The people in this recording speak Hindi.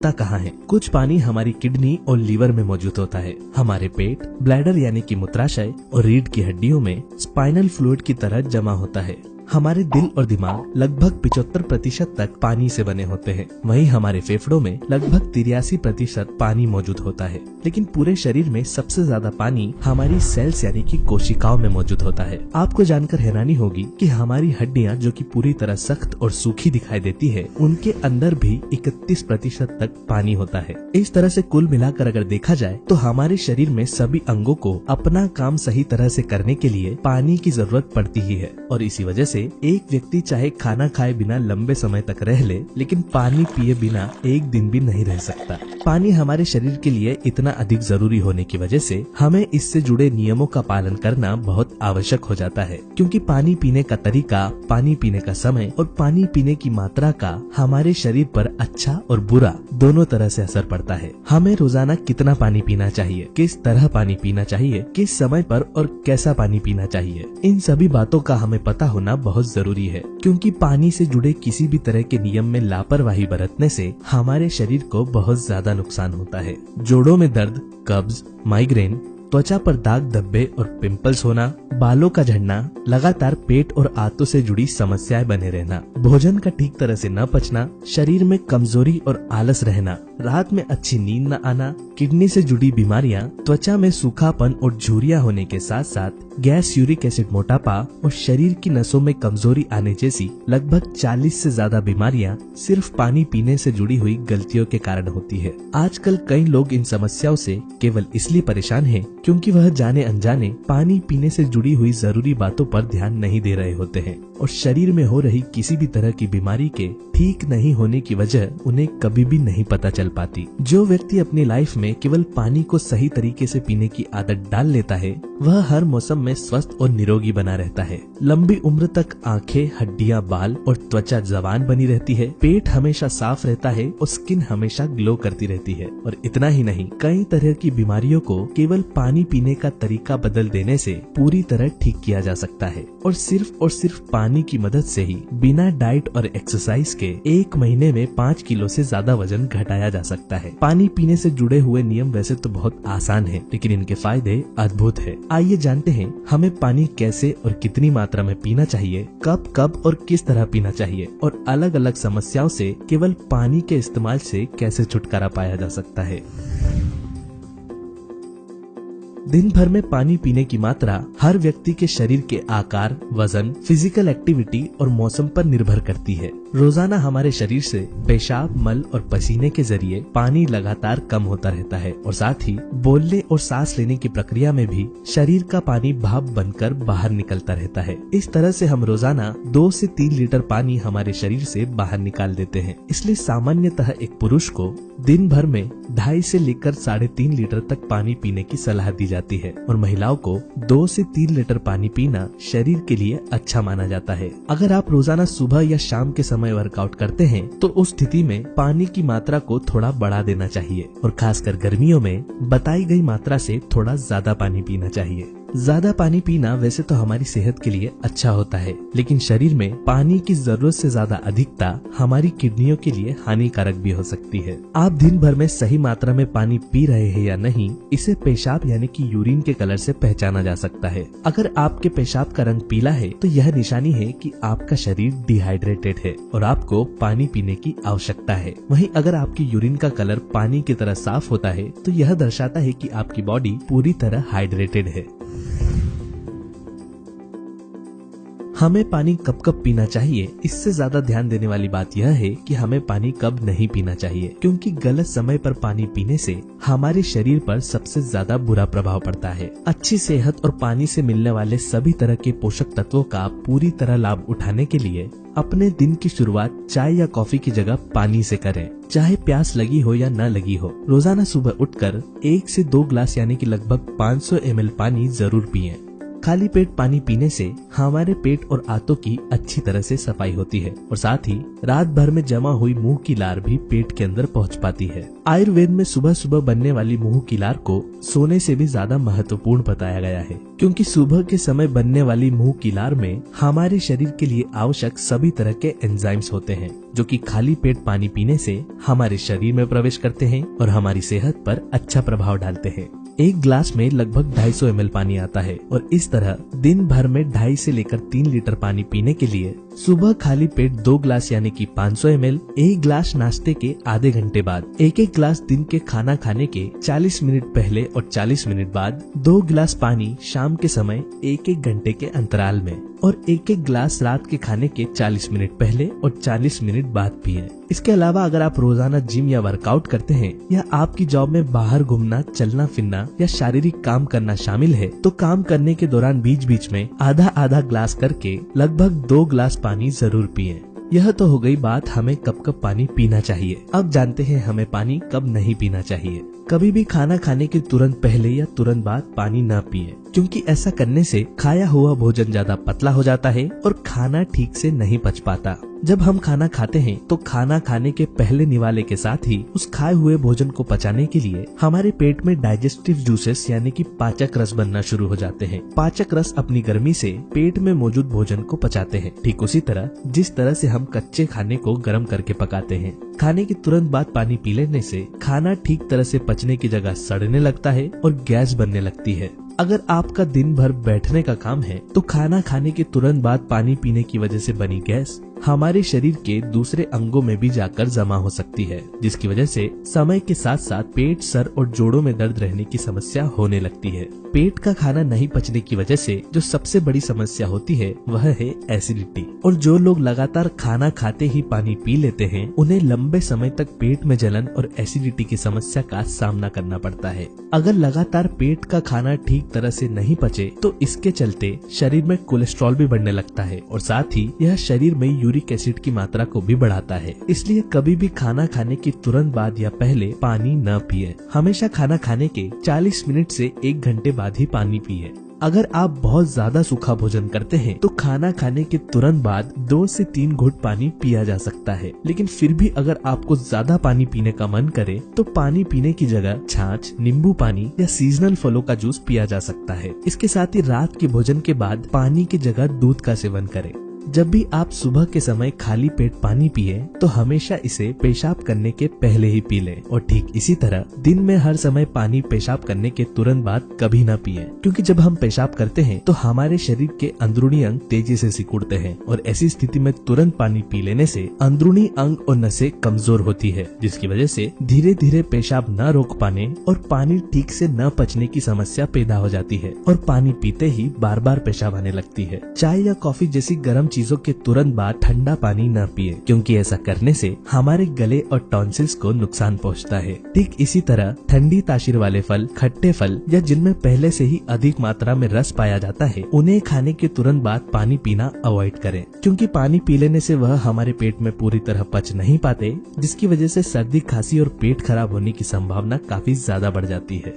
कहाँ है? कुछ पानी हमारी किडनी और लीवर में मौजूद होता है। हमारे पेट, ब्लैडर यानी कि मूत्राशय और रीढ़ की हड्डियों में स्पाइनल फ्लूइड की तरह जमा होता है। हमारे दिल और दिमाग लगभग 75% तक पानी से बने होते हैं। वहीं हमारे फेफड़ों में लगभग 83% पानी मौजूद होता है। लेकिन पूरे शरीर में सबसे ज्यादा पानी हमारी सेल्स यानी कि कोशिकाओं में मौजूद होता है। आपको जानकर हैरानी होगी कि हमारी हड्डियां जो कि पूरी तरह सख्त और सूखी दिखाई देती है, उनके अंदर भी 31% तक पानी होता है। इस तरह से कुल मिलाकर अगर देखा जाए तो हमारे शरीर में सभी अंगों को अपना काम सही तरह से करने के लिए पानी की जरूरत पड़ती ही है। और इसी वजह से एक व्यक्ति चाहे खाना खाए बिना लंबे समय तक रह ले, लेकिन पानी पिए बिना एक दिन भी नहीं रह सकता। पानी हमारे शरीर के लिए इतना अधिक जरूरी होने की वजह से हमें इससे जुड़े नियमों का पालन करना बहुत आवश्यक हो जाता है, क्योंकि पानी पीने का तरीका, पानी पीने का समय और पानी पीने की मात्रा का हमारे शरीर पर अच्छा और बुरा दोनों तरह से असर पड़ता है। हमें रोजाना कितना पानी पीना चाहिए, किस तरह पानी पीना चाहिए, किस समय पर और कैसा पानी पीना चाहिए, इन सभी बातों का हमें पता होना बहुत जरूरी है, क्योंकि पानी से जुड़े किसी भी तरह के नियम में लापरवाही बरतने से हमारे शरीर को बहुत ज्यादा नुकसान होता है। जोड़ों में दर्द, कब्ज, माइग्रेन, त्वचा पर दाग धब्बे और पिंपल्स होना, बालों का झड़ना, लगातार पेट और आंतों से जुड़ी समस्याएं बने रहना, भोजन का ठीक तरह से न पचना, शरीर में कमजोरी और आलस रहना, रात में अच्छी नींद न आना, किडनी से जुड़ी बीमारियां, त्वचा में सूखापन और झुर्रियां होने के साथ साथ गैस, यूरिक एसिड, मोटापा और शरीर की नसों में कमजोरी आने जैसी लगभग 40 से ज्यादा बीमारियां सिर्फ पानी पीने से जुड़ी हुई गलतियों के कारण होती है। आजकल कई लोग इन समस्याओं से केवल इसलिए परेशान हैं क्योंकि वह जाने अनजाने पानी पीने से जुड़ी हुई जरूरी बातों पर ध्यान नहीं दे रहे होते हैं और शरीर में हो रही किसी भी तरह की बीमारी के ठीक नहीं होने की वजह उन्हें कभी भी नहीं पता चल पाती। जो व्यक्ति अपनी लाइफ में केवल पानी को सही तरीके से पीने की आदत डाल लेता है, वह हर मौसम में स्वस्थ और निरोगी बना रहता है। लंबी उम्र तक आंखें, हड्डियां, बाल और त्वचा जवान बनी रहती है, पेट हमेशा साफ रहता है और स्किन हमेशा ग्लो करती रहती है। और इतना ही नहीं, कई तरह की बीमारियों को केवल पानी पीने का तरीका बदल देने से पूरी तरह ठीक किया जा सकता है। और सिर्फ पानी की मदद से ही बिना डाइट और एक्सरसाइज के 1 महीने में 5 किलो से ज्यादा वजन घटाया जा सकता है। पानी पीने से जुड़े हुए नियम वैसे तो बहुत आसान है, लेकिन इनके फायदे अद्भुत है। आइए जानते हैं हमें पानी कैसे और कितनी मात्रा में पीना चाहिए, कब और किस तरह पीना चाहिए, और अलग अलग समस्याओं से केवल पानी के इस्तेमाल से कैसे छुटकारा पाया जा सकता है। दिन भर में पानी पीने की मात्रा हर व्यक्ति के शरीर के आकार, वजन, फिजिकल एक्टिविटी और मौसम पर निर्भर करती है। रोजाना हमारे शरीर से पेशाब, मल और पसीने के जरिए पानी लगातार कम होता रहता है और साथ ही बोलने और सांस लेने की प्रक्रिया में भी शरीर का पानी भाप बनकर बाहर निकलता रहता है। इस तरह से हम रोजाना 2 से 3 लीटर पानी हमारे शरीर से बाहर निकाल देते हैं। इसलिए सामान्यतः एक पुरुष को दिन भर में 2.5 से लेकर 3.5 लीटर तक पानी पीने की सलाह दी जाती है और महिलाओं को 2 से 3 लीटर पानी पीना शरीर के लिए अच्छा माना जाता है। अगर आप रोजाना सुबह या शाम के समय वर्कआउट करते हैं तो उस स्थिति में पानी की मात्रा को थोड़ा बढ़ा देना चाहिए और खासकर गर्मियों में बताई गई मात्रा से थोड़ा ज्यादा पानी पीना चाहिए। ज्यादा पानी पीना वैसे तो हमारी सेहत के लिए अच्छा होता है, लेकिन शरीर में पानी की जरूरत से ज्यादा अधिकता हमारी किडनियों के लिए हानिकारक भी हो सकती है। आप दिन भर में सही मात्रा में पानी पी रहे हैं या नहीं, इसे पेशाब यानी कि यूरिन के कलर से पहचाना जा सकता है। अगर आपके पेशाब का रंग पीला है तो यह निशानी है कि आपका शरीर डिहाइड्रेटेड है और आपको पानी पीने की आवश्यकता है। वहीं अगर आपकी यूरिन का कलर पानी की तरह साफ होता है तो यह दर्शाता है कि आपकी बॉडी पूरी तरह हाइड्रेटेड है। हमें पानी कब पीना चाहिए, इससे ज्यादा ध्यान देने वाली बात यह है कि हमें पानी कब नहीं पीना चाहिए, क्योंकि गलत समय पर पानी पीने से हमारे शरीर पर सबसे ज्यादा बुरा प्रभाव पड़ता है। अच्छी सेहत और पानी से मिलने वाले सभी तरह के पोषक तत्वों का पूरी तरह लाभ उठाने के लिए अपने दिन की शुरुआत चाय या कॉफी की जगह पानी से करें। चाहे प्यास लगी हो या न लगी हो, रोजाना सुबह उठकर 1 से 2 ग्लास यानी कि लगभग 500 ml पानी जरूर पिएं। खाली पेट पानी पीने से हमारे पेट और आंतों की अच्छी तरह से सफाई होती है और साथ ही रात भर में जमा हुई मुंह की लार भी पेट के अंदर पहुंच पाती है। आयुर्वेद में सुबह सुबह बनने वाली मुंह की लार को सोने से भी ज्यादा महत्वपूर्ण बताया गया है, क्योंकि सुबह के समय बनने वाली मुंह की लार में हमारे शरीर के लिए आवश्यक सभी तरह के एंजाइम्स होते हैं, जो कि खाली पेट पानी पीने से हमारे शरीर में प्रवेश करते हैं और हमारी सेहत पर अच्छा प्रभाव डालते हैं। एक ग्लास में लगभग 250 ml पानी आता है और इस तरह दिन भर में 2.5 से लेकर 3 लीटर पानी पीने के लिए सुबह खाली पेट 2 ग्लास यानी कि 500 ml, एक ग्लास नाश्ते के आधे घंटे बाद, एक ग्लास दिन के खाना खाने के 40 मिनट पहले और 40 मिनट बाद, 2 गिलास पानी शाम के समय 1 घंटे के अंतराल में और 1 गिलास रात के खाने के 40 मिनट पहले और 40 मिनट बाद पिए। इसके अलावा अगर आप रोजाना जिम या वर्कआउट करते हैं या आपकी जॉब में बाहर घूमना, चलना फिरना या शारीरिक काम करना शामिल है, तो काम करने के दौरान बीच बीच में आधा आधा ग्लास करके लगभग 2 ग्लास पानी जरूर पिए। यह तो हो गई बात हमें कब कब पानी पीना चाहिए। अब जानते हैं हमें पानी कब नहीं पीना चाहिए। कभी भी खाना खाने के तुरंत पहले या तुरंत बाद पानी न पिए, क्योंकि ऐसा करने से खाया हुआ भोजन ज्यादा पतला हो जाता है और खाना ठीक से नहीं पच पाता। जब हम खाना खाते हैं तो खाना खाने के पहले निवाले के साथ ही उस खाए हुए भोजन को पचाने के लिए हमारे पेट में डाइजेस्टिव जूसेस यानी कि पाचक रस बनना शुरू हो जाते हैं। पाचक रस अपनी गर्मी से पेट में मौजूद भोजन को पचाते हैं, ठीक उसी तरह जिस तरह से हम कच्चे खाने को गर्म करके पकाते हैं। खाने के तुरंत बाद पानी पी लेने से खाना ठीक तरह से पचने की जगह सड़ने लगता है और गैस बनने लगती है। अगर आपका दिन भर बैठने का काम है तो खाना खाने के तुरंत बाद पानी पीने की वजह से बनी गैस हमारे शरीर के दूसरे अंगों में भी जाकर जमा हो सकती है, जिसकी वजह से समय के साथ साथ पेट, सर और जोड़ों में दर्द रहने की समस्या होने लगती है। पेट का खाना नहीं पचने की वजह से जो सबसे बड़ी समस्या होती है वह है एसिडिटी। और जो लोग लगातार खाना खाते ही पानी पी लेते हैं उन्हें लंबे समय तक पेट में जलन और एसिडिटी की समस्या का सामना करना पड़ता है। अगर लगातार पेट का खाना ठीक तरह से नहीं पचे तो इसके चलते शरीर में कोलेस्ट्रॉल भी बढ़ने लगता है और साथ ही यह शरीर में यूरिक एसिड की मात्रा को भी बढ़ाता है। इसलिए कभी भी खाना खाने के तुरंत बाद या पहले पानी न पिए। हमेशा खाना खाने के 40 मिनट से 1 घंटे बाद ही पानी पिए। अगर आप बहुत ज्यादा सूखा भोजन करते हैं तो खाना खाने के तुरंत बाद 2 से 3 घूंट पानी पिया जा सकता है, लेकिन फिर भी अगर आपको ज्यादा पानी पीने का मन करे तो पानी पीने की जगह छाछ, नींबू पानी या सीजनल फलों का जूस पिया जा सकता है। इसके साथ ही रात के भोजन के बाद पानी की जगह दूध का सेवन करें। जब भी आप सुबह के समय खाली पेट पानी पिए तो हमेशा इसे पेशाब करने के पहले ही पी लें और ठीक इसी तरह दिन में हर समय पानी पेशाब करने के तुरंत बाद कभी ना पिए, क्योंकि जब हम पेशाब करते हैं तो हमारे शरीर के अंदरूनी अंग तेजी से सिकुड़ते हैं और ऐसी स्थिति में तुरंत पानी पी लेने से अंदरूनी अंग और नसें कमजोर होती है, जिसकी वजह से धीरे धीरे पेशाब न रोक पाने और पानी ठीक से न पचने की समस्या पैदा हो जाती है और पानी पीते ही बार बार पेशाब आने लगती है। चाय या कॉफी जैसी गर्म चीजों के तुरंत बाद ठंडा पानी न पिए, क्योंकि ऐसा करने से हमारे गले और टॉन्सिल्स को नुकसान पहुंचता है। ठीक इसी तरह ठंडी तासीर वाले फल, खट्टे फल या जिनमें पहले से ही अधिक मात्रा में रस पाया जाता है उन्हें खाने के तुरंत बाद पानी पीना अवॉइड करें, क्योंकि पानी पी लेने से वह हमारे पेट में पूरी तरह पच नहीं पाते, जिसकी वजह से सर्दी, खांसी और पेट खराब होने की संभावना काफी ज्यादा बढ़ जाती है।